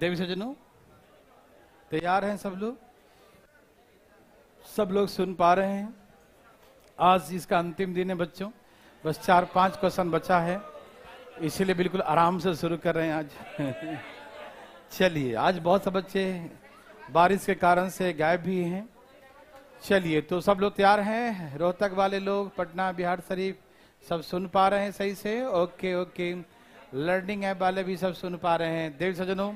देवी सज्जनों, तैयार हैं सब लोग? सब लोग सुन पा रहे हैं? आज इसका अंतिम दिन है बच्चों, बस 4-5 क्वेश्चन बचा है, इसीलिए बिल्कुल आराम से शुरू कर रहे हैं आज। चलिए, आज बहुत से बच्चे बारिश के कारण से गायब भी हैं। चलिए, तो सब लोग तैयार हैं? रोहतक वाले लोग, पटना, बिहार शरीफ, सब सुन पा रहे हैं सही से? Okay okay. लर्निंग ऐप वाले भी सब सुन पा रहे हैं। देव सज्जनों,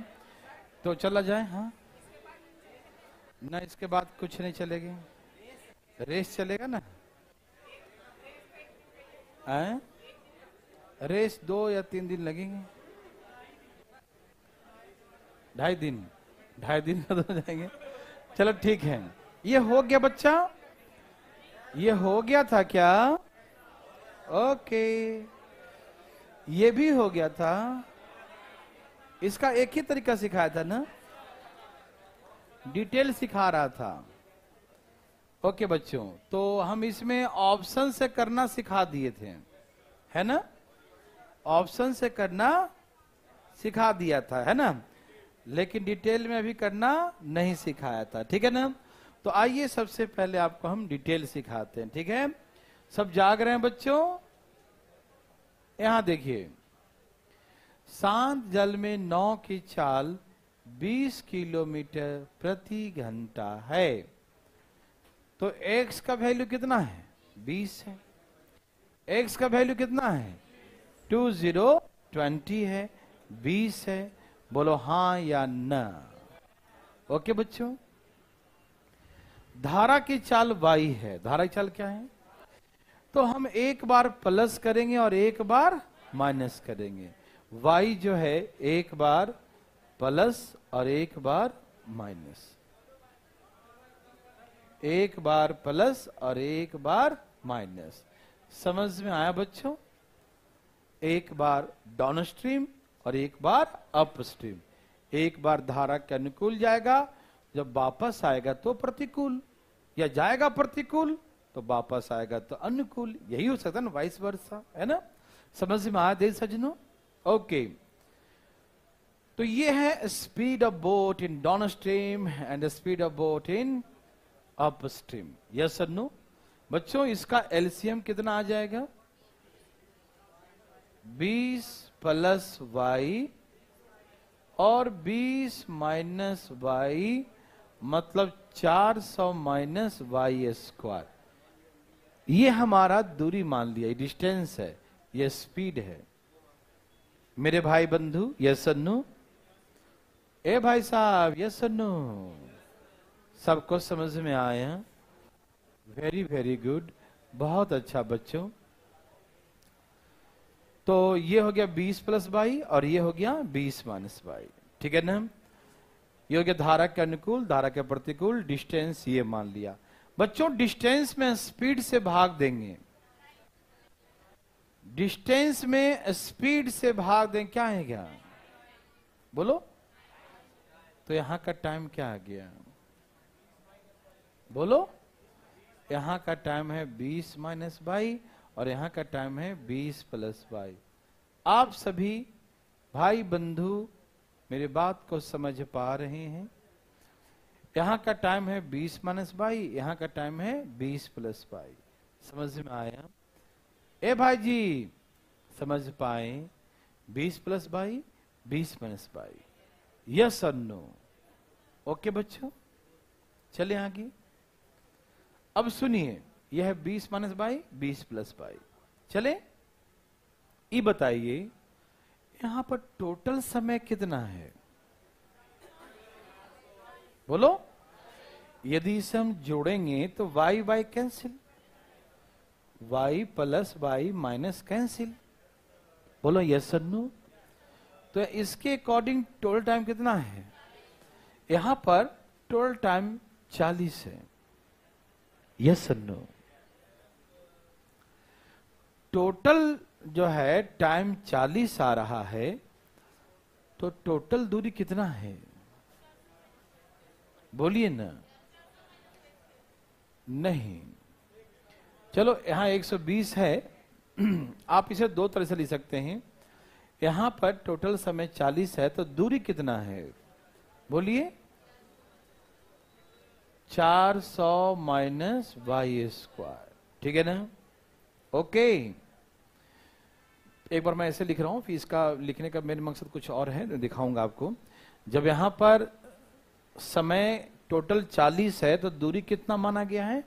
तो चला जाए? हाँ ना, इसके बाद कुछ नहीं चलेगी, रेस चलेगा ना? आए? रेस 2 या 3 दिन लगेंगे, 2.5 दिन, 2.5 दिन का तो जाएंगे। चलो ठीक है, ये हो गया बच्चा, ये हो गया था क्या? ओके, ये भी हो गया था। इसका एक ही तरीका सिखाया था ना, डिटेल सिखा रहा था। ओके बच्चों, तो हम इसमें ऑप्शन से करना सिखा दिए थे, है ना? ऑप्शन से करना सिखा दिया था, है ना? लेकिन डिटेल में अभी करना नहीं सिखाया था, ठीक है ना? तो आइए सबसे पहले आपको हम डिटेल सिखाते हैं, ठीक है? सब जाग रहे हैं बच्चों? यहां देखिए, शांत जल में नाव की चाल 20 किलोमीटर प्रति घंटा है, तो x का वैल्यू कितना है? 20 है। x का वैल्यू कितना है? 20 है, 20 है। बोलो हाँ या ना। ओके बच्चों, धारा की चाल y है। धारा की चाल क्या है? तो हम एक बार प्लस करेंगे और एक बार माइनस करेंगे। y जो है एक बार प्लस और एक बार माइनस, एक बार प्लस और एक बार माइनस। समझ में आया बच्चों? एक बार डाउन स्ट्रीम और एक बार अप स्ट्रीम। एक बार धारा के अनुकूल जाएगा, जब वापस आएगा तो प्रतिकूल, या जाएगा प्रतिकूल तो वापस आएगा तो अनुकूल। यही हो सकता है ना, वाइस वर्सा, है ना? समझ में आया देव सज्जनों? ओके, तो ये है speed of boat in down stream and speed of boat in up stream. Yes और नो? बच्चों, इसका एलसीएम कितना आ जाएगा? 20 प्लस वाई और 20 माइनस वाई, मतलब 400 माइनस वाई स्क्वायर। ये हमारा दूरी मान लिया, डिस्टेंस है, ये स्पीड है मेरे भाई बंधु। यस और नो? ए भाई साहब, यस और नो? सबको समझ में आया? वेरी वेरी गुड, बहुत अच्छा बच्चों। तो ये हो गया 20 प्लस वाई और ये हो गया 20 माइनस वाई, ठीक है ना? ये हो गया धारा के अनुकूल, धारा के प्रतिकूल, डिस्टेंस ये मान लिया। बच्चों, डिस्टेंस में स्पीड से भाग देंगे, डिस्टेंस में स्पीड से भाग दें, क्या है क्या? बोलो। तो यहां का टाइम क्या आ गया? बोलो। यहां का टाइम है 20 माइनस वाई और यहां का टाइम है 20 प्लस वाई। आप सभी भाई बंधु मेरी बात को समझ पा रहे हैं? यहां का टाइम है 20 माइनस वाई, यहां का टाइम है 20 प्लस वाई। समझ में आया? ए भाई जी, समझ पाए? 20 plus Y, 20 minus Y. Yes और नो? ओके बच्चों, चले आगे। अब सुनिए, यह है 20 माइनस वाई, 20 प्लस वाई। चले, ये बताइए यहां पर टोटल समय कितना है? बोलो। यदि इसे हम जोड़ेंगे तो Y Y cancel, Y plus Y minus cancel. बोलो यस और नो? तो इसके अकॉर्डिंग टोटल टाइम कितना है? यहां पर टोटल टाइम 40 है। यस और नो? टोटल जो है टाइम 40 आ रहा है, तो टोटल दूरी कितना है? बोलिए ना। नहीं, चलो यहां 120 है। आप इसे दो तरह से लिख सकते हैं। यहां पर टोटल समय 40 है, तो दूरी कितना है? बोलिए 400 माइनस वाई स्क्वायर, ठीक है ना? ओके, एक बार मैं ऐसे लिख रहा हूं, फिर इसका लिखने का मेरा मकसद कुछ और है, दिखाऊंगा आपको। जब यहां पर समय टोटल 40 है तो दूरी कितना माना गया है,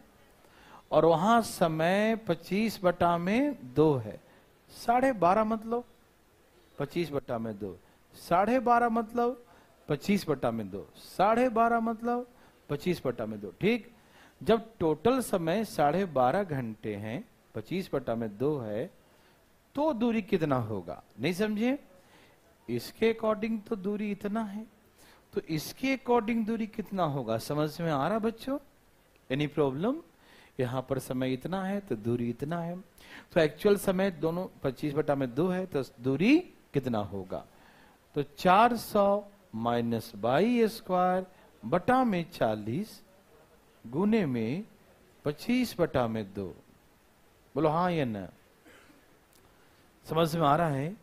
और वहां समय 25/2 है। 12.5 मतलब 25/2, 12.5 मतलब 25/2, 12.5 मतलब 25/2, ठीक। जब टोटल समय 12.5 घंटे हैं, 25/2 है, तो दूरी कितना होगा? नहीं समझे? इसके अकॉर्डिंग तो दूरी इतना है, तो इसके अकॉर्डिंग दूरी कितना होगा? समझ में आ रहा बच्चों? Any problem? यहां पर समय इतना है तो दूरी इतना है, तो एक्चुअल समय दोनों 25/2 है, तो दूरी कितना होगा? तो 400 माइनस वाई स्क्वायर बटा में 40 गुने में 25/2। बोलो हाँ या ना? समझ में आ रहा है?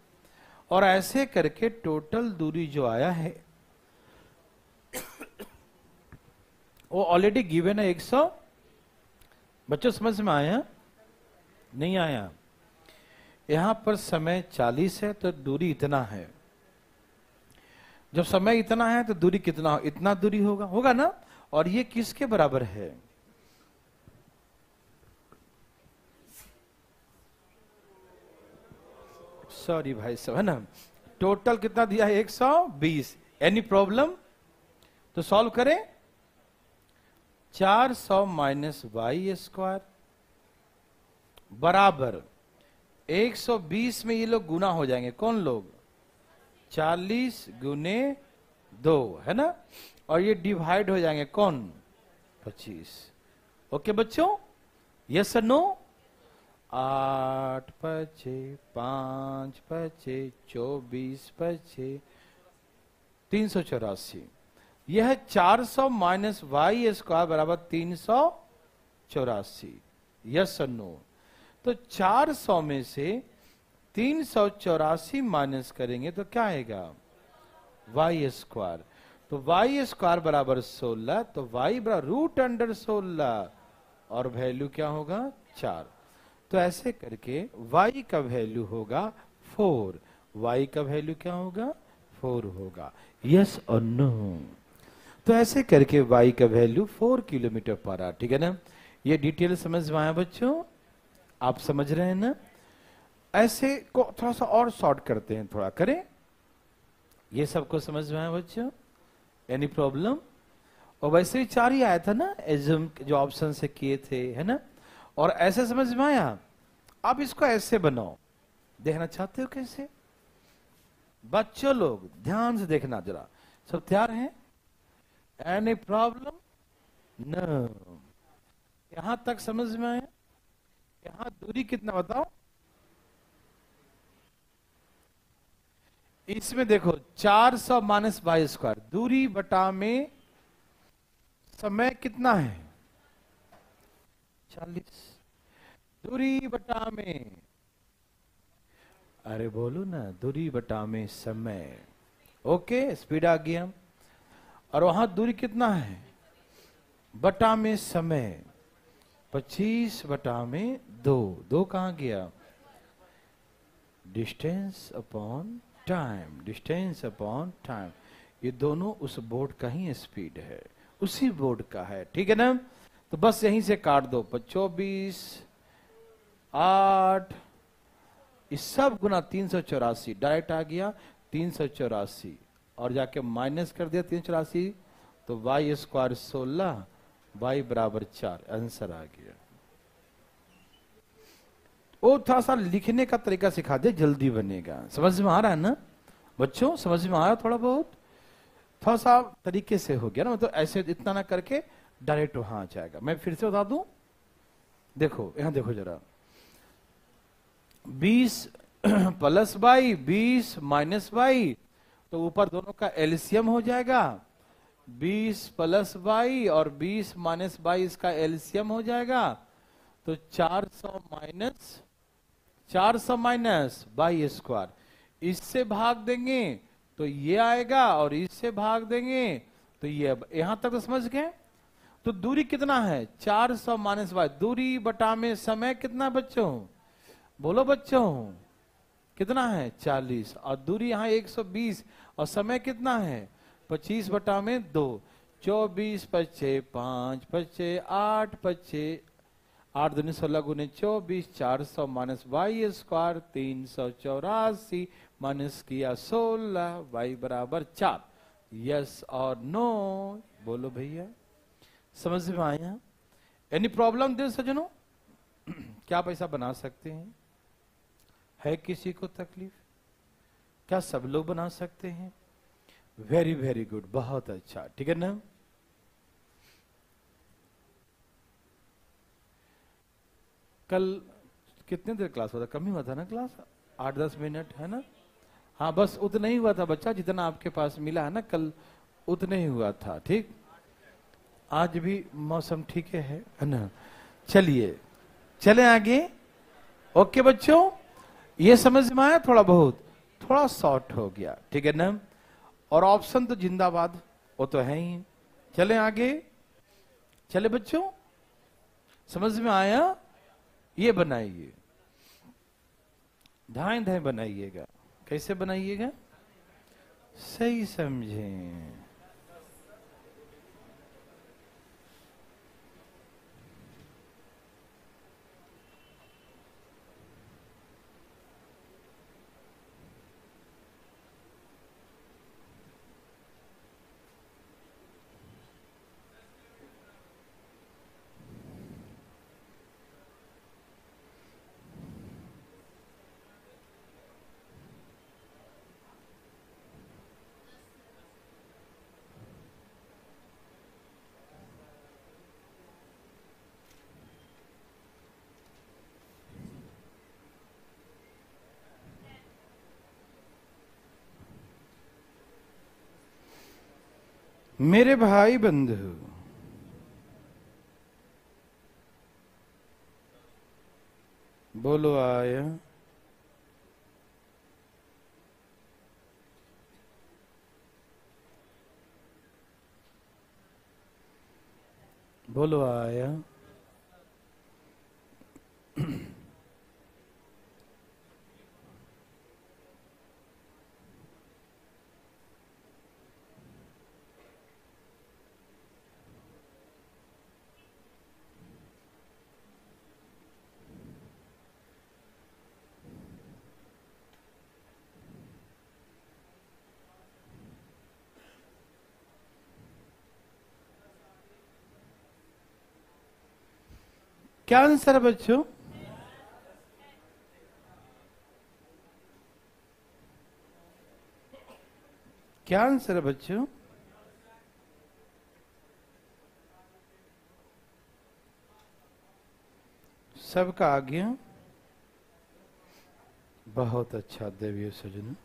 और ऐसे करके टोटल दूरी जो आया है वो ऑलरेडी गिवन है 100। बच्चों समझ में आया? नहीं आया? यहां पर समय 40 है तो दूरी इतना है। जब समय इतना है तो दूरी कितना? इतना दूरी होगा, होगा ना? और ये किसके बराबर है? सॉरी भाई साहब, है ना? टोटल कितना दिया है? 120। Any problem? तो सॉल्व करें। 400 माइनस वाई स्क्वायर बराबर 120 में ये लोग गुना हो जाएंगे। कौन लोग? 40 गुने 2, है ना? और ये डिवाइड हो जाएंगे कौन? 25। ओके बच्चों, यस और नो? 8 5 5 5 24 5 384। यह 400 माइनस वाई स्क्वायर बराबर 384। यस और नो? तो 400 में से 384 माइनस करेंगे तो क्या आएगा? Y square. तो वाई स्क्वायर बराबर 16, तो वाई बराबर √16 और वैल्यू क्या होगा? 4। तो ऐसे करके y का वैल्यू होगा 4। y का वैल्यू क्या होगा? 4 होगा। यस और नो? तो ऐसे करके y का वैल्यू 4 किलोमीटर पर आवर, ठीक है ना? ये डिटेल समझ में आया बच्चों? आप समझ रहे हैं ना? ऐसे को थोड़ा सा और शॉर्ट करते हैं, थोड़ा करें। ये सबको समझ में आया बच्चों? Any problem? और वैसे ही 4 ही आया था ना, एज्यूम जो ऑप्शन से किए थे, है ना? और ऐसे समझ में आया? आप इसको ऐसे बनाओ। देखना चाहते हो कैसे? बच्चों लोग ध्यान से देखना जरा। सब तैयार हैं? Any problem? नो? यहां तक समझ में आया? यहां दूरी कितना बताओ? इसमें देखो 400 माइनस वाई स्क्वायर, दूरी बटा में समय कितना है? 40। दूरी बटा में, अरे बोलो ना, दूरी बटा में समय। ओके, स्पीड आ गया। और वहां दूरी कितना है? बटा में समय 25/2। 2 कहां गया? Distance upon time, distance upon time. ये दोनों उस बोर्ड का ही स्पीड है, उसी बोर्ड का है, ठीक है ना? तो बस यहीं से काट दो। 24 8 इस सब गुना 384 डायरेक्ट आ गया 384, और जाके माइनस कर दिया 384, तो वाई स्क्वायर 16, वाई बराबर 4, आंसर आ गया। वो थोड़ा सा लिखने का तरीका सिखा दे, जल्दी बनेगा। समझ में आ रहा है ना बच्चों? समझ में आ रहा? थोड़ा बहुत थोड़ा सा तरीके से हो गया ना, मतलब ऐसे इतना ना करके डायरेक्ट वहां आ जाएगा। मैं फिर से बता दूं, देखो यहां देखो जरा। 20 प्लस बाई 20 माइनस बाई, तो ऊपर दोनों का एलसीएम हो जाएगा। 20 प्लस बाई और 20 माइनस बाई, इसका एलसीएम हो जाएगा। तो 400 माइनस बाई स्क्वायर, इससे भाग देंगे तो ये आएगा और इससे भाग देंगे तो ये, यहां तक तो समझ गए। तो दूरी कितना है 400 माइनस वाई, दूरी बटा में समय कितना बच्चों, बोलो बच्चों कितना है 40, और दूरी यहाँ 120 और समय कितना है 25 बटा में 2, 24 पच्चे 5 पच्चे 8 पच्चे 8 दूनी 16 गुने 24, 400 माइनस वाई स्क्वायर 384 माइनस किया 16, वाई बराबर 4। यस और नो, बोलो भैया समझ में आया। एनी प्रॉब्लम दिल सजनों? क्या आप ऐसा बना सकते हैं? है किसी को तकलीफ? क्या सब लोग बना सकते हैं? वेरी वेरी गुड, बहुत अच्छा, ठीक है ना। कल कितने देर क्लास हुआ था? कम ही हुआ था ना क्लास, 8-10 मिनट है ना। हाँ बस उतना ही हुआ था बच्चा, जितना आपके पास मिला है ना कल उतना ही हुआ था, ठीक। आज भी मौसम ठीक है ना। चलिए चले आगे। ओके बच्चों, ये समझ में आया? थोड़ा बहुत, थोड़ा शॉर्ट हो गया, ठीक है ना। और ऑप्शन तो जिंदाबाद, वो तो है ही। चले आगे, चले बच्चों, समझ में आया? ये बनाइए, धाए धाए बनाइएगा। कैसे बनाइएगा? सही समझें। मेरे भाई बंधु, बोलो आया। बोलो आया। क्या आंसर है बच्चों? क्या आंसर है बच्चों? सबका आ गया, बहुत अच्छा देवियों सजनों।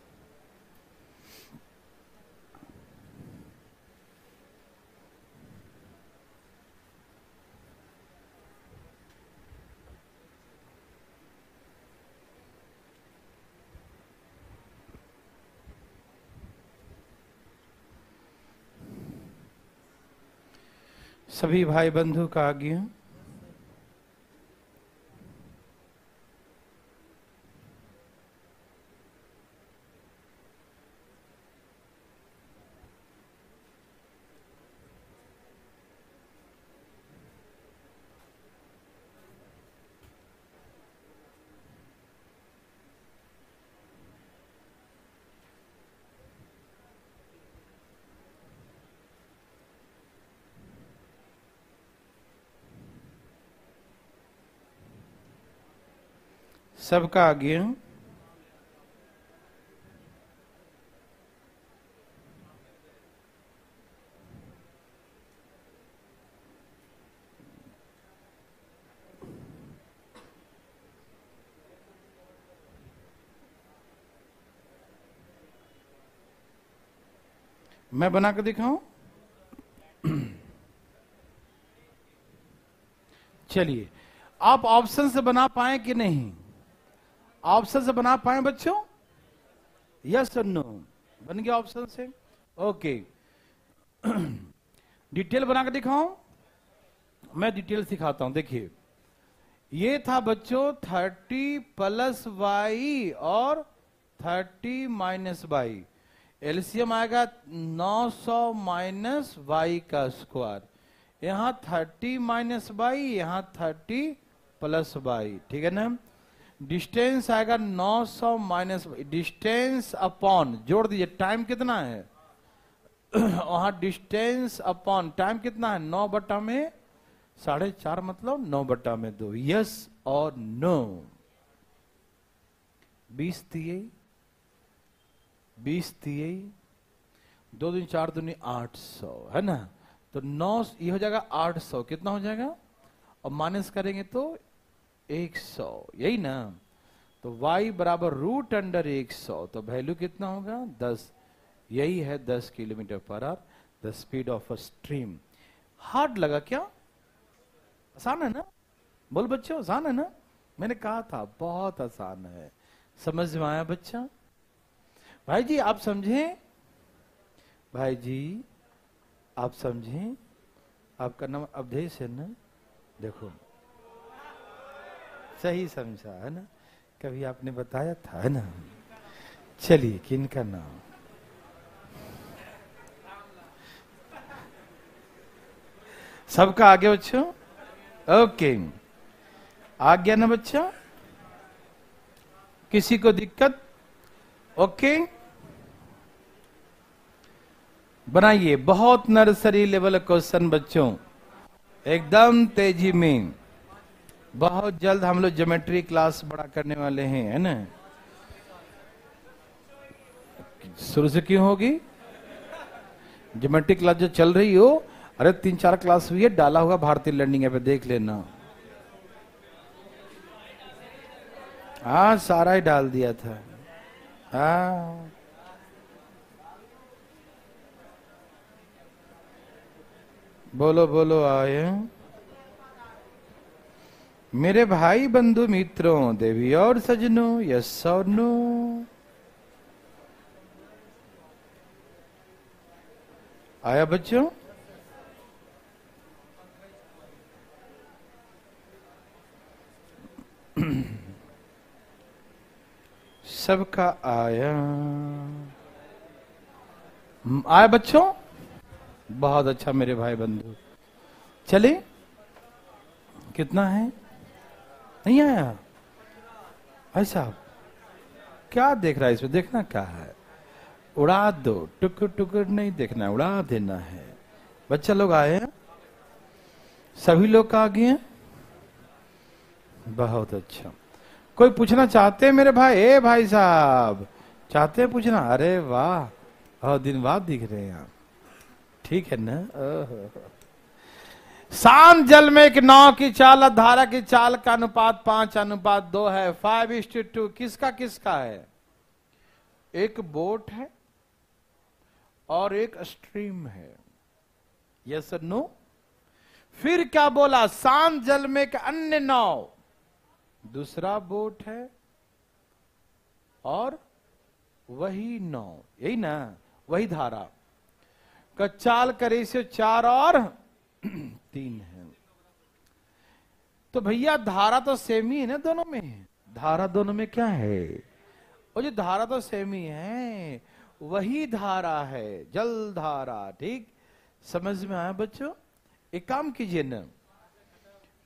सभी भाई बंधु का आ गया। सबका आ गया। मैं बना कर दिखाऊं? चलिए, आप ऑप्शन से बना पाए कि नहीं? ऑप्शन से बना पाए बच्चों? यस और नो? बन गया ऑप्शन से। ओके डिटेल बना के दिखाऊं? मैं डिटेल सिखाता हूं। देखिए ये था बच्चों 30 प्लस वाई और 30 माइनस वाई। एलसीएम आएगा 900 माइनस वाई का स्क्वायर। यहां 30 माइनस वाई, यहां 30 प्लस वाई, ठीक है ना। डिस्टेंस आएगा 900 माइनस डिस्टेंस अपॉन, जोड़ दीजिए टाइम कितना है वहां डिस्टेंस अपॉन टाइम कितना है 9 बटा में 4.5 मतलब 9 बटा में 2। यस और नो? 20 दिए 20 दिए 2 दूनी 4 दूनी 800 है ना। तो 9 ये हो जाएगा 800, कितना हो जाएगा और माइनस करेंगे तो 100, यही ना। तो y बराबर रूट अंडर 100, तो वैल्यू कितना होगा 10। यही है 10 kilometre per hour the speed of a stream. Hard लगा क्या? आसान है ना? बोल बच्चों आसान है ना? मैंने कहा था बहुत आसान है। समझ में आया बच्चा? भाई जी आप समझे? भाई जी आप समझे? आपका नाम अवधेश है ना? देखो सही समझा है ना? कभी आपने बताया था है ना? चलिए किनका नाम? सबका आगे बच्चों? ओके आ गया ना बच्चा? किसी को दिक्कत? ओके बनाइए। बहुत नर्सरी लेवल क्वेश्चन बच्चों, एकदम तेजी में। बहुत जल्द हम लोग ज्योमेट्री क्लास बड़ा करने वाले हैं, है ना? शुरू से क्यों होगी ज्योमेट्री क्लास जो चल रही हो? अरे 3-4 क्लास हुई है, डाला हुआ भारतीय लर्निंग ऐप पे, देख लेना। हाँ सारा ही डाल दिया था। हाँ बोलो बोलो आए मेरे भाई बंधु मित्रों, देवी और सजनों, यस और नो? आया बच्चों? सबका आया? आया बच्चों? बहुत अच्छा मेरे भाई बंधु। चले कितना है? नहीं आया? भाई साहब क्या देख रहा है इसमें? देखना क्या है, उड़ा दो, टुकुर टुकुर नहीं देखना है, उड़ा देना है। बच्चा लोग आए हैं? सभी लोग आ गए हैं? बहुत अच्छा। कोई पूछना चाहते हैं मेरे भाई? ए भाई साहब चाहते हैं पूछना? अरे वाह बहुत दिन बाद दिख रहे हैं आप, ठीक है ना? शांत जल में एक नाव की चाल और धारा की चाल का अनुपात 5:2 है। 5:2 किसका किसका है? एक बोट है और एक स्ट्रीम है। यस और नो? फिर क्या बोला? शांत जल में एक अन्य नाव, दूसरा बोट है और वही नाव, यही ना? वही धारा का चाल का रेशियो 4 और 3 है। तो भैया धारा तो सेम ही है ना दोनों में? धारा दोनों में क्या है? और जो धारा तो सेम ही है, वही धारा है, जल धारा। ठीक समझ में आया बच्चों? एक काम कीजिए ना,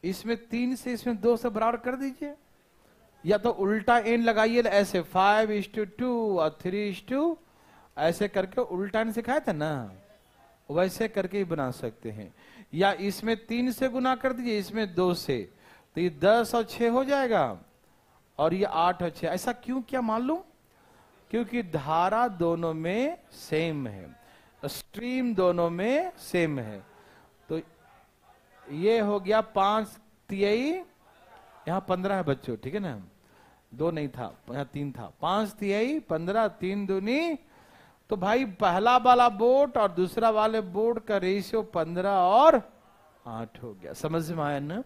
इसमें 3 से इसमें 2 से बराबर कर दीजिए, या तो उल्टा एन लगाइए ऐसे 5:2 और 3:2 ऐसे करके उल्टा एन सिखाया था ना, वैसे करके ही बना सकते हैं। या इसमें 3 से गुना कर दीजिए, इसमें 2 से, तो ये 10 और 6 हो जाएगा, और ये 8 और 6। ऐसा क्यों किया मालूम? क्योंकि धारा दोनों में सेम है, स्ट्रीम दोनों में सेम है। तो ये हो गया 5 तिहाई, यहाँ 15 है बच्चों, ठीक है ना? 2 नहीं था, यहाँ 3 था। 5 तिहाई 15, 3 दूनी। तो भाई पहला वाला बोट और दूसरा वाले बोट का रेशियो 15 और 8 हो गया। समझ में आया ना?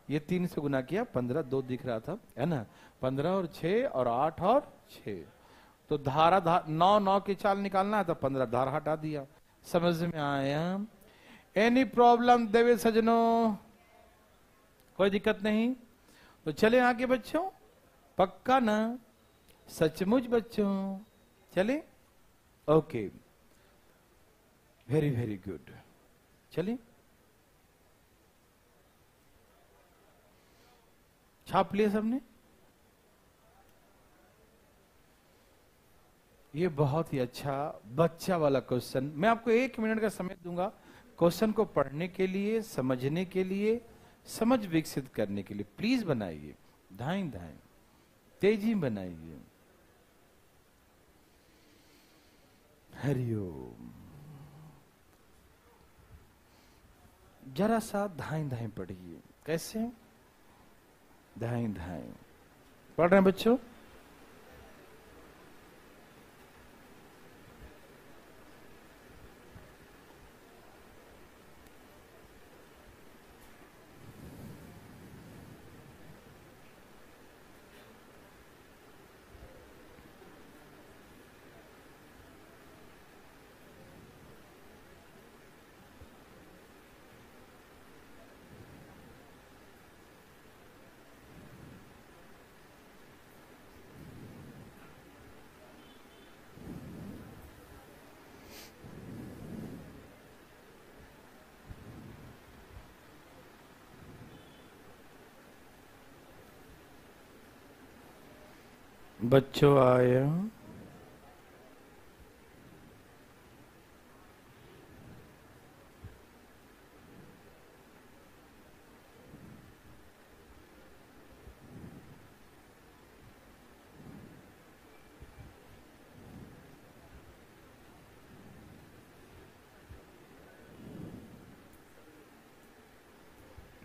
ये 3 से गुना किया, 15, 2 दिख रहा था, है ना? 15 और 6 और 8 और 6, तो धारा 9 की चाल निकालना है तो 15 धारा हटा दिया। समझ में आया? एनी प्रॉब्लम देवी सजनों? कोई दिक्कत नहीं? तो चले आगे बच्चों, पक्का ना? सचमुच बच्चों चले? Okay, very very good. चलिए, छाप लिया सबने? ये बहुत ही अच्छा बच्चा वाला क्वेश्चन। मैं आपको 1 मिनट का समय दूंगा क्वेश्चन को पढ़ने के लिए, समझने के लिए, समझ विकसित करने के लिए। प्लीज बनाइए, धाएं धाएं तेजी बनाइए। हरिओम। जरा सा धाएं धाएं पढ़िए। कैसे? धाएं धाएं पढ़ रहे हैं बच्चों? बच्चों आया?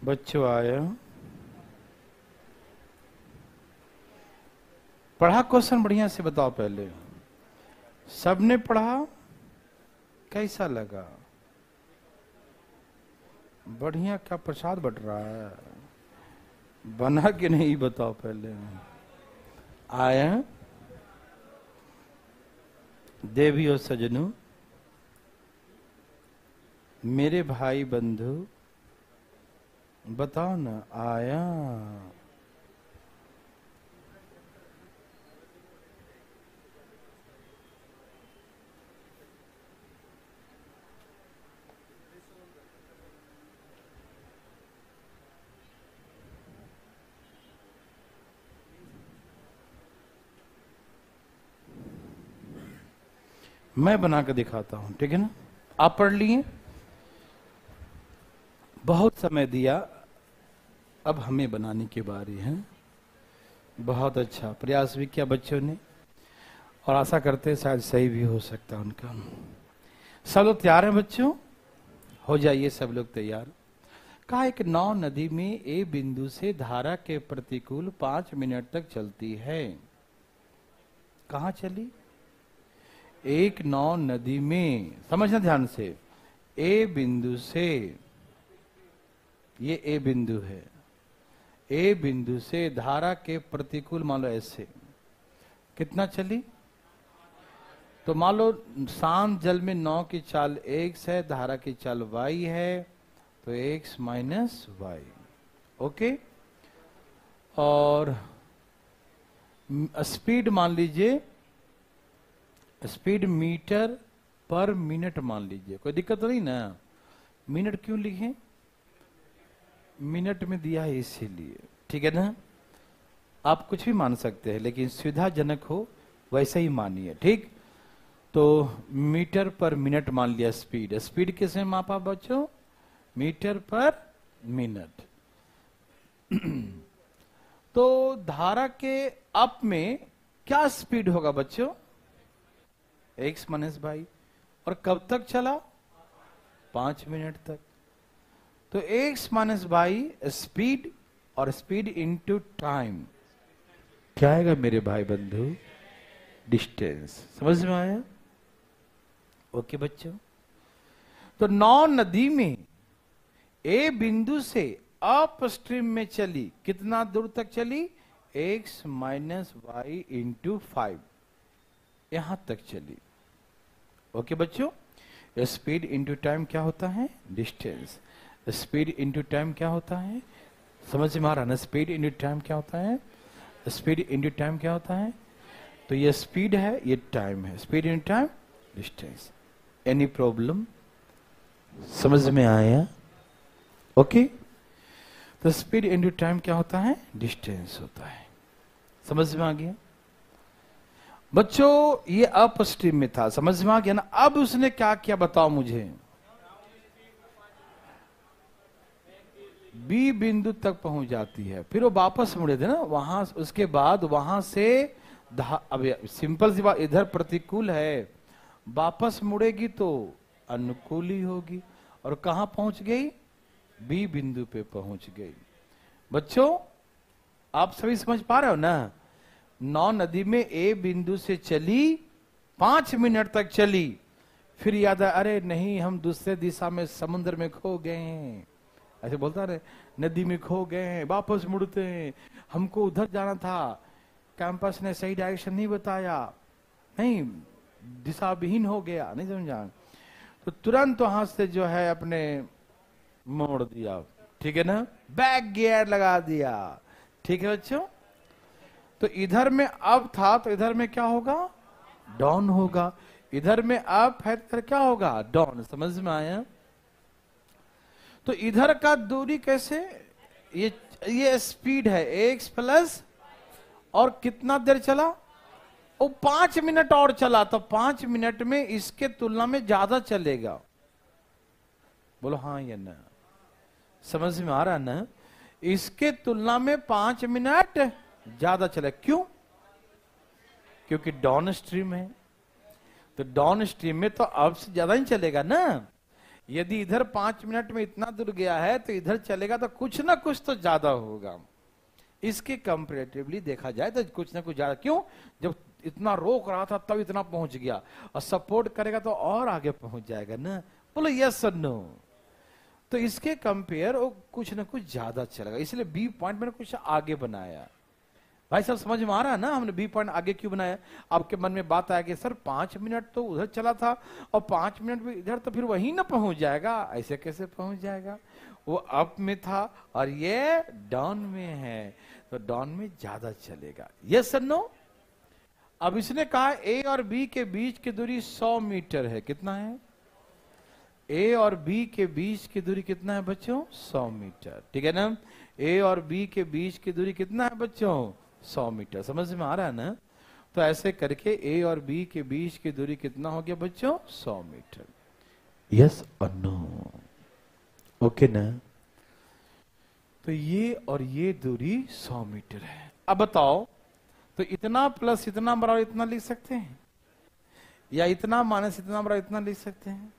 बच्चों आया? पढ़ा क्वेश्चन बढ़िया से बताओ पहले। सबने पढ़ा? कैसा लगा? बढ़िया? क्या प्रसाद बट रहा है? बना कि नहीं बताओ पहले। आया? देवी और सजनों, मेरे भाई बंधु, बताओ ना, आया? मैं बना के दिखाता हूं, ठीक है ना? आप पढ़ लिए, बहुत समय दिया, अब हमें बनाने की बारी है। बहुत अच्छा प्रयास भी किया बच्चों ने, और आशा करते हैं शायद सही भी हो सकता है उनका। सब लोग तैयार हैं बच्चों? हो जाइए सब लोग तैयार। कहा एक 9 नदी में ए बिंदु से धारा के प्रतिकूल 5 मिनट तक चलती है। कहां चली? एक 9 नदी में, समझना ध्यान से, ए बिंदु से, ये ए बिंदु है, ए बिंदु से धारा के प्रतिकूल, मान लो ऐसे, कितना चली? तो मान लो शांत जल में 9 की चाल x है, धारा की चाल y है, तो x माइनस वाई। ओके? और स्पीड मान लीजिए, स्पीड मीटर पर मिनट मान लीजिए। कोई दिक्कत तो नहीं ना? मिनट क्यों लिखे? मिनट में दिया है इसीलिए, ठीक है ना? आप कुछ भी मान सकते हैं, लेकिन सुविधाजनक हो वैसे ही मानिए, ठीक? तो मीटर पर मिनट मान लिया स्पीड। स्पीड किसमें मापा बच्चों? मीटर पर मिनट। तो धारा के अप में क्या स्पीड होगा बच्चों? x minus Y. और कब तक चला? 5 मिनट तक। तो x माइनस वाई स्पीड, और स्पीड इनटू टाइम क्या आएगा मेरे भाई बंधु? डिस्टेंस। समझ में आया? ओके बच्चों? तो 9 नदी में ए बिंदु से अप स्ट्रीम में चली, कितना दूर तक चली? x minus Y into 5। यहां तक चली। ओके बच्चों, स्पीड इंटू टाइम क्या होता है? डिस्टेंस। स्पीड इंटू टाइम क्या होता है? समझ में आ रहा ना? स्पीड इंटू टाइम क्या होता है? स्पीड इंटू टाइम क्या होता है? तो ये स्पीड है, ये टाइम है। Speed into time, distance. Any problem? समझ में आया? ओके, तो स्पीड इंटू टाइम क्या होता है? डिस्टेंस होता है। समझ में आ गया बच्चों? ये अप स्ट्रीम में था, समझ में आ गया ना? अब उसने क्या किया बताओ मुझे? बी बिंदु तक पहुंच जाती है, फिर वो वापस मुड़े थे ना वहां, उसके बाद वहां से अब सिंपल सी बात, इधर प्रतिकूल है, वापस मुड़ेगी तो अनुकूल ही होगी। और कहां पहुंच गई? बी बिंदु पे पहुंच गई। बच्चों आप सभी समझ पा रहे हो ना? नौ नदी में ए बिंदु से चली, 5 मिनट तक चली, फिर याद है अरे नहीं हम दूसरे दिशा में समुद्र में खो गए हैं, ऐसे बोलता रहे, नदी में खो गए हैं, वापस मुड़ते हैं, हमको उधर जाना था, कैंपस ने सही डायरेक्शन नहीं बताया, नहीं दिशा विहीन हो गया, नहीं समझा, तो तुरंत वहां से जो है अपने मोड़ दिया। ठीक है ना? बैक गियर लगा दिया। ठीक है बच्चों? तो इधर में अप था तो इधर में क्या होगा? डाउन होगा। इधर में अप है तो क्या होगा? डाउन। समझ में आया? तो इधर का दूरी कैसे? ये स्पीड है x प्लस, और कितना देर चला? वो 5 मिनट और चला, तो 5 मिनट में इसके तुलना में ज्यादा चलेगा। बोलो हाँ या ना? समझ में आ रहा ना? इसके तुलना में 5 मिनट ज्यादा चले। क्यों? क्योंकि डाउन स्ट्रीम है, तो डाउन स्ट्रीम में तो अब से ज्यादा ही चलेगा ना। यदि इधर 5 मिनट में इतना दूर गया है तो इधर चलेगा तो कुछ ना कुछ तो ज्यादा होगा। इसके कंपैरेटिवली देखा जाए तो कुछ ना कुछ ज्यादा। क्यों? जब इतना रोक रहा था तब इतना पहुंच गया, और सपोर्ट करेगा तो और आगे पहुंच जाएगा ना। बोलो यस और नो? तो इसके कंपेयर वो कुछ ना कुछ ज्यादा चलेगा, इसलिए बी पॉइंट मैंने कुछ आगे बनाया। भाई साहब समझ में आ रहा है ना हमने बी पॉइंट आगे क्यों बनाया? आपके मन में बात आया कि सर 5 मिनट तो उधर चला था और 5 मिनट भी इधर, तो फिर वहीं ना पहुंच जाएगा। ऐसे कैसे पहुंच जाएगा? वो अप में था और ये डाउन में है, तो डाउन में ज्यादा चलेगा। Yes sir no? अब इसने कहा ए और बी के बीच की दूरी 100 मीटर है। कितना है? ए और बी के बीच की दूरी कितना है बच्चों? 100 मीटर। ठीक है ना? ए और बी के बीच की दूरी कितना है बच्चों? 100 मीटर। समझ में आ रहा है ना? तो ऐसे करके ए और बी के बीच की दूरी कितना हो गया बच्चों? 100 मीटर। यस और नो? ओके ना? तो ये और ये दूरी 100 मीटर है। अब बताओ, तो इतना प्लस इतना बराबर इतना लिख सकते हैं, या इतना माइनस इतना बराबर इतना लिख सकते हैं?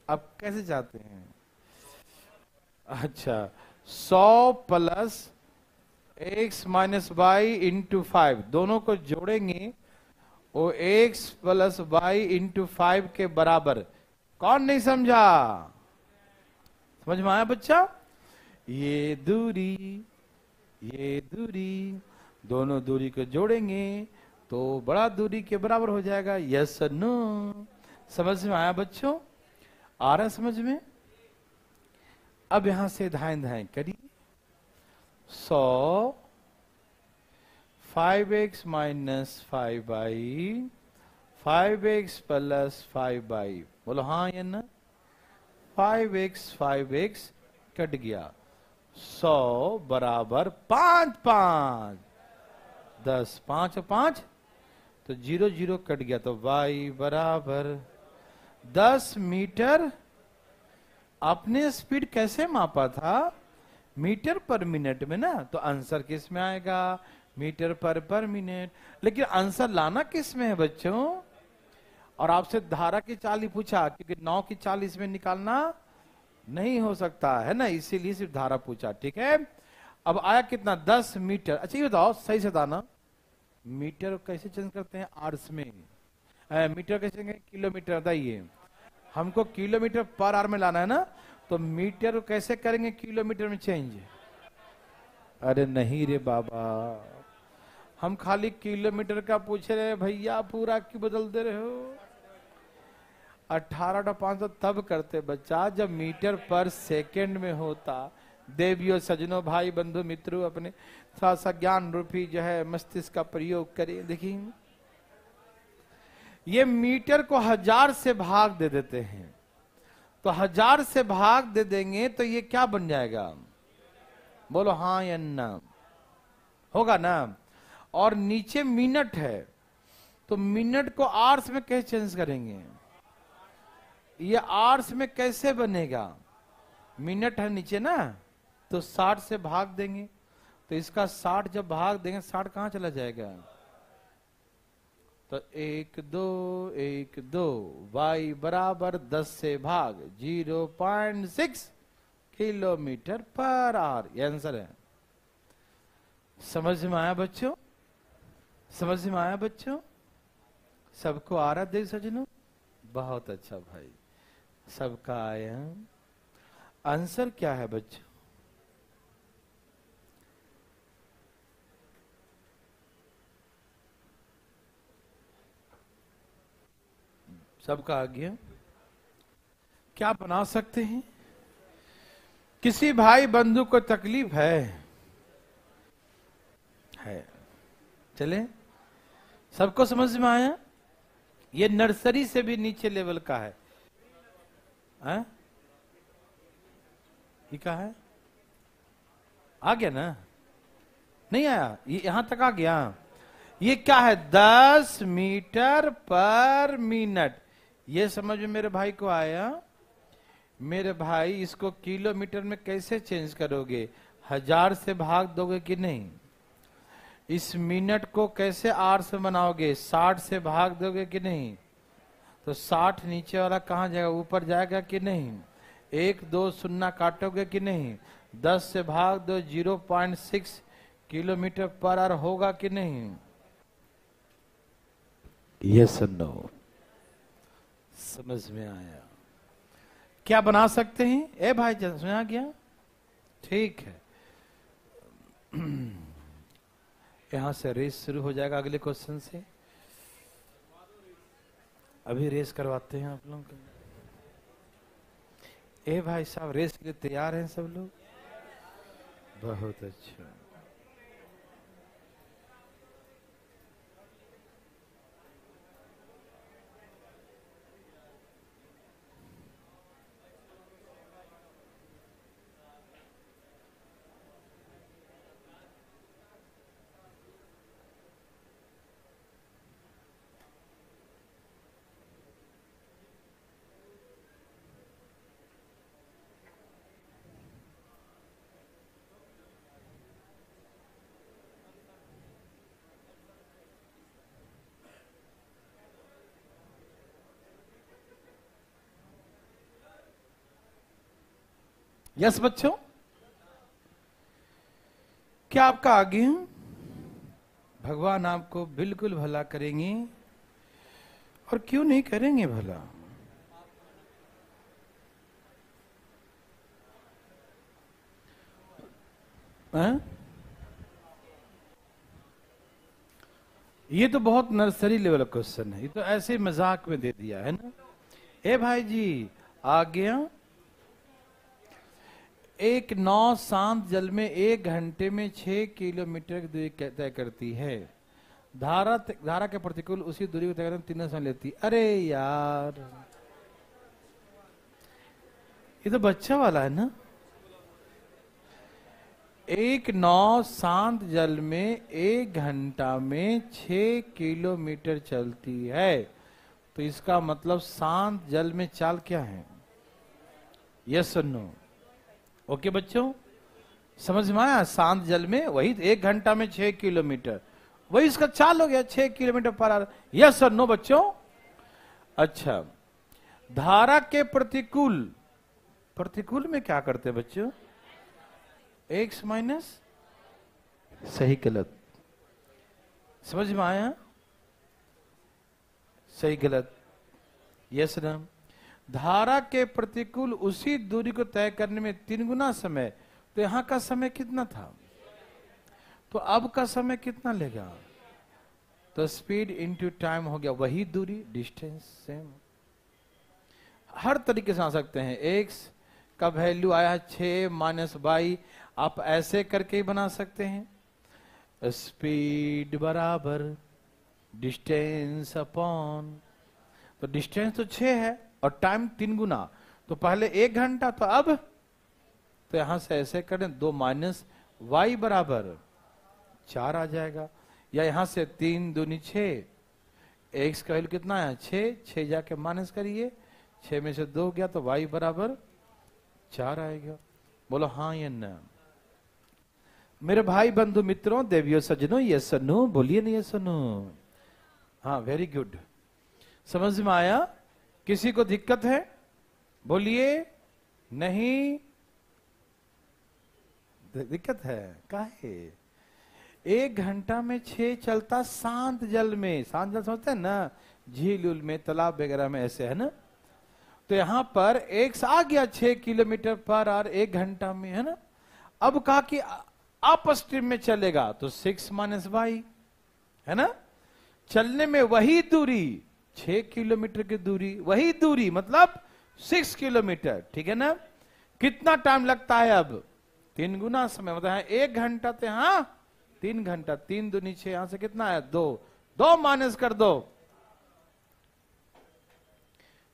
आप कैसे चाहते हैं? अच्छा, 100 प्लस x माइनस वाई इंटू 5, दोनों को जोड़ेंगे वो x प्लस वाई इंटू 5 के बराबर। कौन नहीं समझा? समझ में आया बच्चा? ये दूरी दोनों दूरी को जोड़ेंगे तो बड़ा दूरी के बराबर हो जाएगा। यस और नो? समझ में आया बच्चों? आ रहा समझ में? अब यहां से धाएं धाएं करिए। 100 5x minus 5y 5x plus 5y। बोलो हाँ या ना? 5x कट गया। 100 बराबर 5 5 10, 5 और 5 तो 0 0 कट गया, तो y बराबर 10 मीटर। आपने स्पीड कैसे मापा था? मीटर पर मिनट में ना, तो आंसर किस में आएगा? मीटर पर मिनट। लेकिन आंसर लाना किस में है बच्चों? और आपसे धारा की चाल पूछा, क्योंकि 9 की चाल इसमें निकालना नहीं हो सकता है ना, इसीलिए सिर्फ धारा पूछा। ठीक है? अब आया कितना? 10 मीटर। अच्छा ये बताओ सही से बताना, मीटर कैसे चेंज करते हैं आवर्स में? मीटर कैसे किलोमीटर? बताइए, हमको किलोमीटर पर आवर में लाना है ना, तो मीटर कैसे करेंगे किलोमीटर में चेंज? अरे नहीं रे बाबा, हम खाली किलोमीटर का पूछ रहे हैं, भैया पूरा क्यों बदल दे रहे हो? 18.5 तब करते बच्चा जब मीटर पर सेकंड में होता। देवियों सजनों भाई बंधु मित्रों, अपने थोड़ा सा ज्ञान रूपी जो है मस्तिष्क का प्रयोग करें। देखिए ये मीटर को 1000 से भाग दे देते हैं, तो 1000 से भाग दे देंगे तो ये क्या बन जाएगा? बोलो हाँ या ना? होगा ना। और नीचे मिनट है, तो मिनट को आवर्स में कैसे चेंज करेंगे? ये आवर्स में कैसे बनेगा? मिनट है नीचे ना, तो 60 से भाग देंगे, तो इसका 60 जब भाग देंगे 60 कहां चला जाएगा? तो 1 2 1 2 y बराबर 10 से भाग 0.6 किलोमीटर पर आवर। ये आंसर है। समझ में आया बच्चों? समझ में आया बच्चों? सबको आ रहा देख सजनों? बहुत अच्छा भाई, सबका आया। आंसर क्या है बच्चों? सबका आ गया। क्या बना सकते हैं? किसी भाई बंधु को तकलीफ है? चले, सबको समझ में आया? ये नर्सरी से भी नीचे लेवल का है। ये क्या है? आ गया ना? नहीं आया? ये यहां तक आ गया। ये क्या है? 10 मीटर पर मिनट। ये समझ में मेरे भाई को आया? मेरे भाई इसको किलोमीटर में कैसे चेंज करोगे? 1000 से भाग दोगे कि नहीं? इस मिनट को कैसे आर से बनाओगे? 60 से भाग दोगे कि नहीं? तो 60 नीचे वाला कहां जाएगा? ऊपर जाएगा कि नहीं? 1 2 शून्य काटोगे कि नहीं? 10 से भाग दो 0.6 किलोमीटर पर आवर होगा कि नहीं? यस और नो? समझ में आया? क्या बना सकते हैं? ए भाई सुना गया? ठीक है। यहां से रेस शुरू हो जाएगा अगले क्वेश्चन से। अभी रेस करवाते हैं आप लोगों को। ए भाई साहब रेस के लिए तैयार हैं सब लोग? बहुत अच्छा। यस बच्चों, क्या आपका आगे है? भगवान आपको बिल्कुल भला करेंगे। और क्यों नहीं करेंगे भला? ये तो बहुत नर्सरी लेवल क्वेश्चन है, ये तो ऐसे मजाक में दे दिया है ना। ए भाई जी आ गया। एक नाव शांत जल में 1 घंटे में 6 किलोमीटर की दूरी तय करती है। धारा के प्रतिकूल उसी दूरी को तय करने में 3 समय लेती। अरे यार ये तो बच्चा वाला है ना। एक नाव शांत जल में 1 घंटा में 6 किलोमीटर चलती है, तो इसका मतलब शांत जल में चाल क्या है? यस और नो? ओके बच्चों, समझ में आया? शांत जल में वही 1 घंटा में 6 किलोमीटर, वही इसका चाल हो गया 6 किलोमीटर पर आवर। यस और नो बच्चों? अच्छा, धारा के प्रतिकूल, प्रतिकूल में क्या करते हैं बच्चों? एक्स माइनस, सही गलत? समझ में आया? सही गलत? यस ना? धारा के प्रतिकूल उसी दूरी को तय करने में 3 गुना समय, तो यहां का समय कितना था? तो अब का समय कितना लेगा? तो स्पीड इनटू टाइम हो गया वही दूरी, डिस्टेंस सेम। हर तरीके से आ सकते हैं। x का वैल्यू आया है 6 माइनस वाई, आप ऐसे करके ही बना सकते हैं। स्पीड बराबर डिस्टेंस अपॉन, तो डिस्टेंस तो 6 है और टाइम 3 गुना, तो पहले 1 घंटा, तो अब तो यहां से ऐसे करें 2 माइनस वाई बराबर 4 आ जाएगा, या यहां से 3 दूनी 6, एक्स का वैल्यू कितना है 6 जाके माइनस करिए, 6 में से 2 गया तो वाई बराबर 4 आएगा। बोलो हाँ या ना। मेरे भाई बंधु मित्रों, देवियों सज्जनों, ये सुनो, बोलिए नहीं ये सुनो। हाँ वेरी गुड, समझ में आया? किसी को दिक्कत है? बोलिए नहीं। दिक्कत है काहे? 1 घंटा में 6 चलता शांत जल में, शांत जल समझते हैं ना, झील उल में, तालाब वगैरह में, ऐसे है ना। तो यहां पर एक्स आ गया 6 किलोमीटर पर आवर 1 घंटा में, है ना। अब कहा कि अप स्ट्रीम में चलेगा तो 6 माइनस वाई, है ना। चलने में वही दूरी, 6 किलोमीटर की दूरी, वही दूरी मतलब 6 किलोमीटर, ठीक है ना। कितना टाइम लगता है अब? 3 गुना समय, मतलब 1 घंटा तो हाँ 3 घंटा, 3 दूनी 6, यहां से कितना है 2 माइनस कर दो।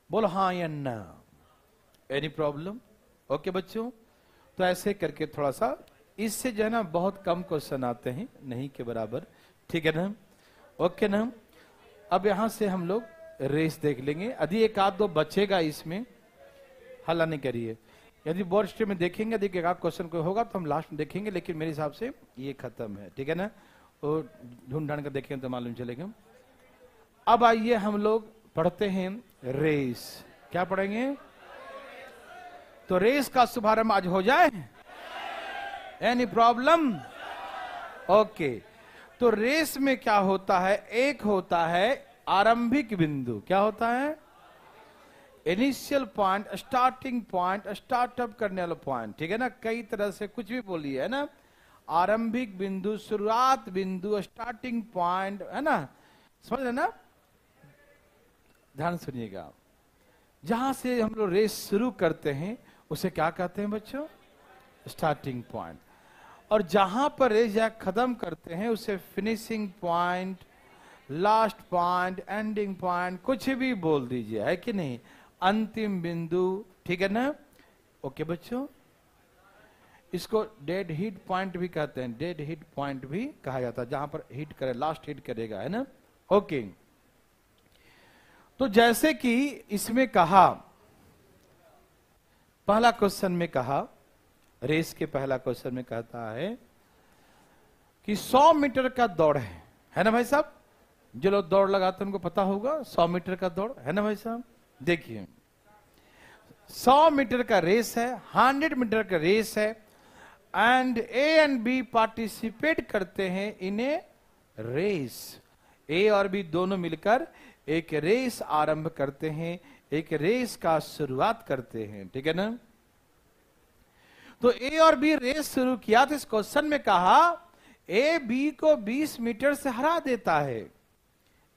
बोलो हाँ या ना। Any problem? ओके बच्चों, तो ऐसे करके थोड़ा सा, इससे जो है ना बहुत कम क्वेश्चन आते हैं, नहीं के बराबर, ठीक है ना। ओके ना। अब यहां से हम लोग रेस देख लेंगे, यदि 1 आध 2 बचेगा इसमें, हल्ला नहीं करिए। यदि बोर्ड स्ट्रीम में देखेंगे, यदि 1 आध क्वेश्चन कोई होगा तो हम लास्ट में देखेंगे, लेकिन मेरे हिसाब से ये खत्म है, ठीक है ना। और ढूंढ ढांड कर देखेंगे तो मालूम चलेगा। अब आइए हम लोग पढ़ते हैं रेस। क्या पढ़ेंगे? तो रेस का शुभारंभ आज हो जाए। Any problem? ओके। तो रेस में क्या होता है? एक होता है आरंभिक बिंदु, क्या होता है? Initial point, starting point, startup करने वाला पॉइंट, ठीक है ना। कई तरह से कुछ भी बोलिए, है ना। आरंभिक बिंदु, शुरुआत बिंदु, स्टार्टिंग पॉइंट, है ना, समझ रहे ना। ध्यान सुनिएगा, जहां से हम लोग रेस शुरू करते हैं उसे क्या कहते हैं बच्चों? Starting point. और जहां पर रेस या खत्म करते हैं उसे finishing point, last point, ending point, कुछ भी बोल दीजिए, है कि नहीं। अंतिम बिंदु, ठीक है ना। ओके बच्चों, इसको डेड हिट पॉइंट भी कहते हैं, डेड हिट पॉइंट भी कहा जाता है, जहां पर हिट करे, लास्ट हिट करेगा, है ना। ओके। तो जैसे कि इसमें कहा, पहला क्वेश्चन में कहा, रेस के पहला क्वेश्चन में कहता है कि 100 मीटर का दौड़ है ना भाई साहब। जो लोग दौड़ लगाते हैं उनको पता होगा 100 मीटर का दौड़, है ना भाई साहब। देखिए 100 मीटर का रेस है, 100 मीटर का रेस है, and A and B participate करते हैं इन ए रेस। ए और बी दोनों मिलकर एक रेस आरंभ करते हैं, एक रेस का शुरुआत करते हैं, ठीक है ना। तो ए और बी रेस शुरू किया, तो इस क्वेश्चन में कहा ए बी को 20 मीटर से हरा देता है।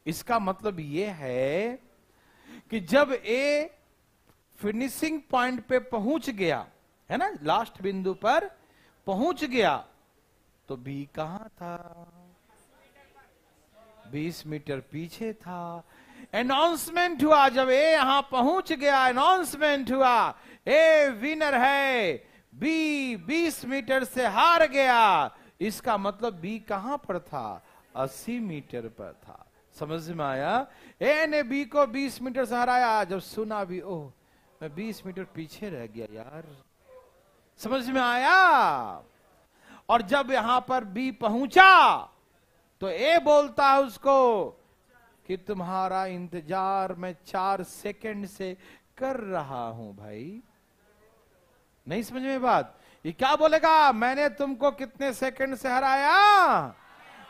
इसका मतलब यह है कि जब ए फिनिशिंग पॉइंट पे पहुंच गया, है ना, लास्ट बिंदु पर पहुंच गया, तो बी कहां था? 20 मीटर पीछे था। अनाउंसमेंट हुआ, जब ए यहां पहुंच गया, अनाउंसमेंट हुआ, ए विनर है, बी 20 मीटर से हार गया। इसका मतलब बी कहां पर था? 80 मीटर पर था। समझ में आया? ए ने बी को 20 मीटर से हराया, जब सुना भी, ओह मैं 20 मीटर पीछे रह गया यार। समझ में आया? और जब यहां पर बी पहुंचा तो ए बोलता है उसको कि तुम्हारा इंतजार मैं 4 सेकंड से कर रहा हूं भाई। नहीं समझ में बात? ये क्या बोलेगा? मैंने तुमको कितने सेकंड से हराया,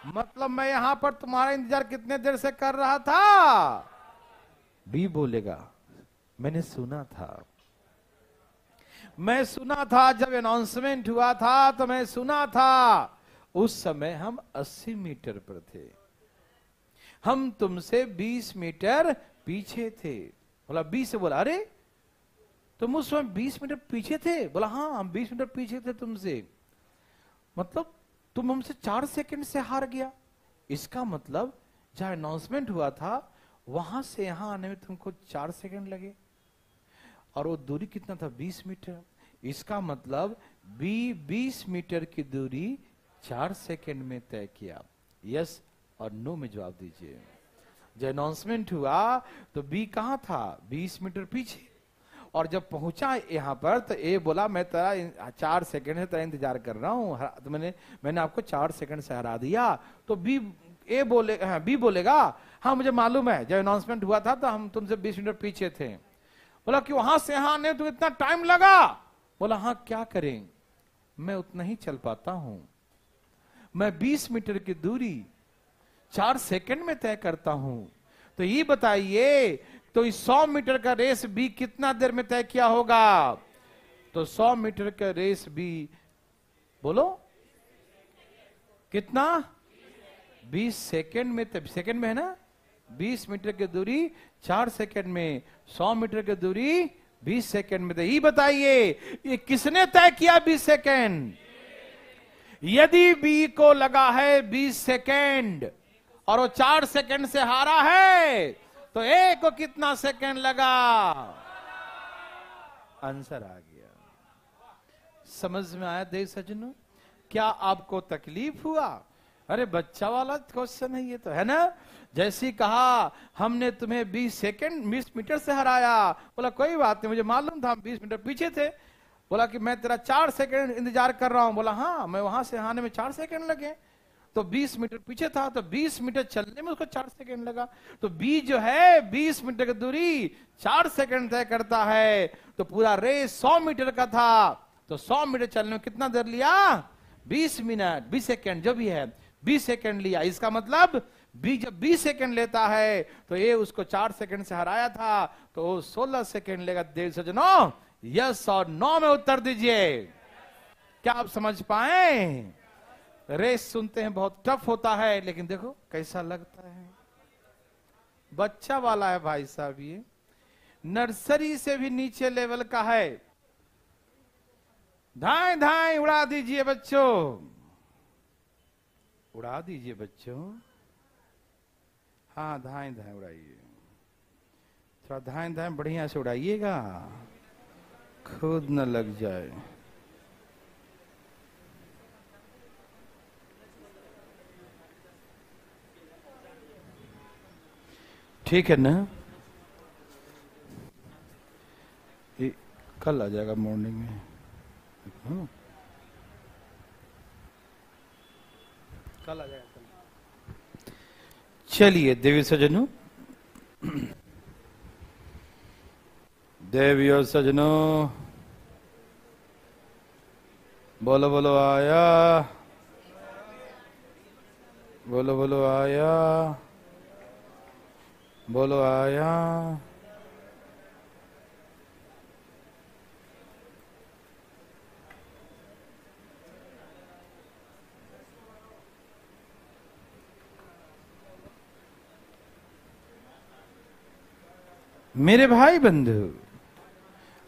मतलब मैं यहां पर तुम्हारा इंतजार कितने देर से कर रहा था। बी बोलेगा मैंने सुना था, मैं सुना था, जब अनाउंसमेंट हुआ था तो मैं सुना था, उस समय हम 80 मीटर पर थे। हम तुमसे 20 मीटर पीछे थे। बोला 20 से, बोला अरे तुम उस समय 20 मीटर पीछे थे? बोला हाँ, हम 20 मीटर पीछे थे तुमसे। मतलब तुम हमसे 4 सेकंड से हार गया। इसका मतलब जहां अनाउंसमेंट हुआ था वहां से यहां आने में तुमको 4 सेकंड लगे, और वो दूरी कितना था? 20 मीटर। इसका मतलब 20 मीटर की दूरी 4 सेकंड में तय किया। यस और नो में जवाब दीजिए। जब अनाउंसमेंट हुआ तो बी कहां था? 20 मीटर पीछे। और जब पहुंचा यहां पर तो ए बोला मैं तेरा 4 सेकंड से तेरा इंतजार कर रहा हूं, तो मैंने आपको 4 सेकंड से हरा दिया। तो बी बोलेगा हाँ मुझे मालूम है, जब अनाउंसमेंट हुआ था तो हम तुमसे 20 मीटर पीछे थे। बोला कि वहां से यहां आने तो इतना टाइम लगा। बोला हाँ क्या करें, मैं उतना ही चल पाता हूं। मैं 20 मीटर की दूरी 4 सेकंड में तय करता हूं। तो ये बताइए, तो इस 100 मीटर का रेस भी कितना देर में तय किया होगा? तो 100 मीटर का रेस भी बोलो कितना? 20 सेकंड में। सेकंड में है ना? 20 मीटर की दूरी 4 सेकंड में, 100 मीटर की दूरी 20 सेकंड में। तो ये बताइए ये किसने तय किया 20 सेकंड? यदि बी को लगा है 20 सेकंड और वो 4 सेकंड से हारा है, तो ए को कितना सेकंड लगा? आंसर आ गया। समझ में आया देव सज्जनों? क्या आपको तकलीफ हुआ? अरे बच्चा वाला क्वेश्चन है ये तो, है ना? जैसे कहा हमने तुम्हें 20 मीटर से हराया। बोला कोई बात नहीं, मुझे मालूम था हम 20 मीटर पीछे थे। बोला कि मैं तेरा 4 सेकंड इंतजार कर रहा हूं। बोला हाँ, मैं वहां से आने में 4 सेकंड लगे। तो 20 मीटर पीछे था, तो 20 मीटर चलने में उसको 4 सेकंड लगा। तो बी जो है 20 मीटर की दूरी 4 सेकंड तय करता है। तो पूरा रेस 100 मीटर का था, तो 100 मीटर चलने में कितना देर लिया? 20 मिनट 20 सेकंड जो भी है 20 सेकंड लिया। इसका मतलब बी जब 20 सेकंड लेता है तो ये उसको 4 सेकंड से हराया था, तो 16 सेकंड लेगा। देव सज्जनों यस और नो में उत्तर दीजिए। क्या आप समझ पाए? रेस सुनते हैं बहुत टफ होता है, लेकिन देखो कैसा लगता है। बच्चा वाला है भाई साहब, ये नर्सरी से भी नीचे लेवल का है। धाए धाए उड़ा दीजिए बच्चों, उड़ा दीजिए बच्चों। हाँ धाए धाए उड़ाइए, थोड़ा धाए धाए बढ़िया से उड़ाइएगा, खुद न लग जाए। ठीक है ना? ये कल आ जाएगा मॉर्निंग में। कल आ जाएगा कल। चलिए देवी सजनों, देवियों सजनों, बोलो बोलो आया, बोलो बोलो आया, बोलो आया। मेरे भाई बंधु,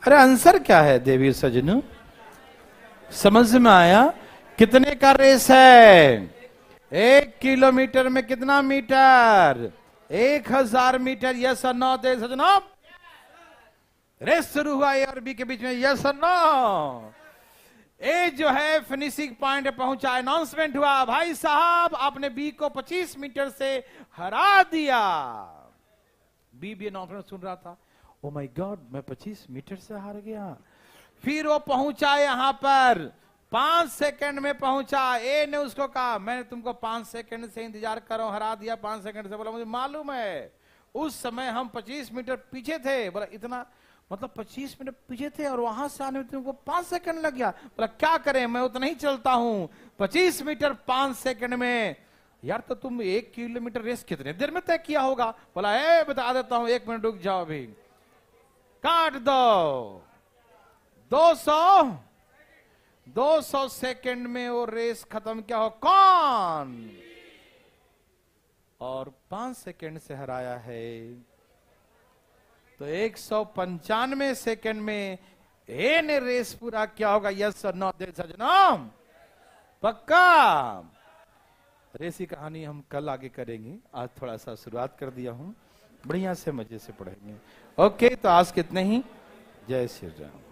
अरे आंसर क्या है देवी सजनों? समझ में आया? कितने का रेस है? 1 किलोमीटर में कितना मीटर? 1000 मीटर। यस और नो देवी सजनों? रेस शुरू हुआ ए और बी के बीच में। यस और नो? ए जो है फिनिशिंग पॉइंट पहुंचा, अनाउंसमेंट हुआ भाई साहब आपने बी को 25 मीटर से हरा दिया। बी अनाउंसमेंट सुन रहा था, ओ माय गॉड मैं 25 मीटर से हार गया। फिर वो पहुंचा यहां पर 5 सेकंड में पहुंचा। ए ने उसको कहा मैंने तुमको 5 सेकंड से इंतजार कर रहा हूं, हरा दिया 5 सेकंड से। बोला मुझे मालूम है, उस समय हम 25 मीटर पीछे थे। बोला इतना मतलब 25 मिनट पीछे थे और वहां से आने में तुमको 5 सेकंड लग गया। बोला क्या करें, मैं उतना ही चलता हूं 25 मीटर 5 सेकंड में। यार तो तुम 1 किलोमीटर रेस कितने देर में तय किया होगा? बोला ए बता देता हूं, 1 मिनट रुक जाओ, अभी काट दो। 200 सेकंड में वो रेस खत्म क्या हो? कौन? और 5 सेकंड से हराया है। तो 195 सेकंड में ए ने रेस पूरा किया होगा। यस और नो दिल सजनों, पक्का। रेस की कहानी हम कल आगे करेंगे, आज थोड़ा सा शुरुआत कर दिया हूं, बढ़िया से मजे से पढ़ेंगे। ओके, तो आज कितने ही। जय श्री राम।